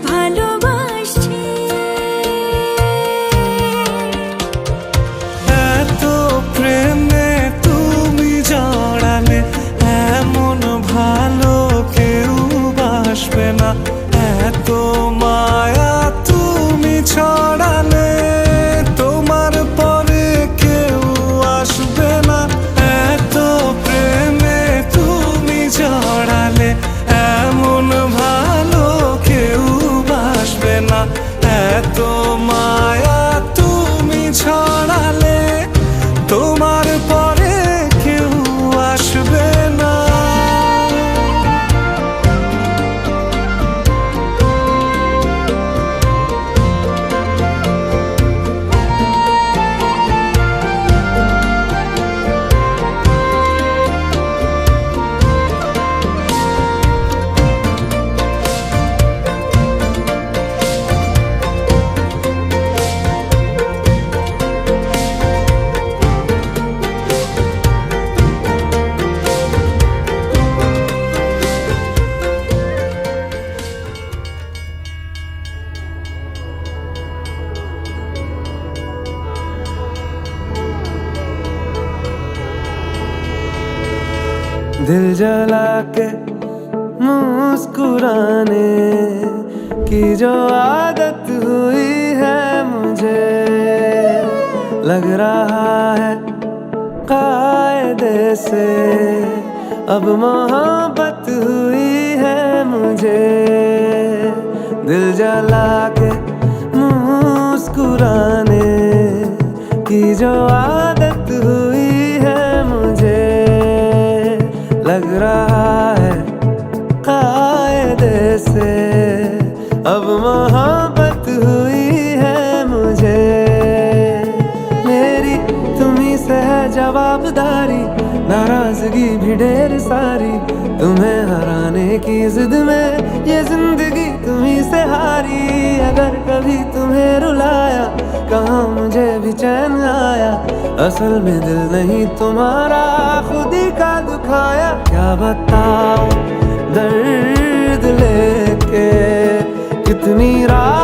ভালোবাসছি। এত প্রেমে তুমি জড়ালে এমন ভালো কেউ বাসবে না। এত মায়া তুমি ছড়ালে তোমার পরে কেউ আসবে না। এত প্রেমে তুমি জড়ালে এমন ভালো কেউ বাসবে না। এত মায়া তুমি ছড়ালে তোমার পরে কেউ আসবে না। दिल जला के मुस्कुराने की जो आदत हुई है मुझे, लग रहा है कायदे से अब मोहब्बत हुई है मुझे। दिल जला के मुस्कुराने की जो आदत हुई है मुझे, लग रहा है कायदे से अब मोहब्बत हुई है मुझे। मेरी तुम्ही से है जवाबदारी, नाराजगी भी ढेर सारी। तुम्हें हराने की जिद में ये जिंदगी तुम्ही से हारी। अगर कभी तुम्हें रुलाया कहाँ मुझे भी चैन आया, असल में दिल नहीं तुम्हारा खुद ही का दुखाया। क्या बताऊं दर्द लेके कितनी रात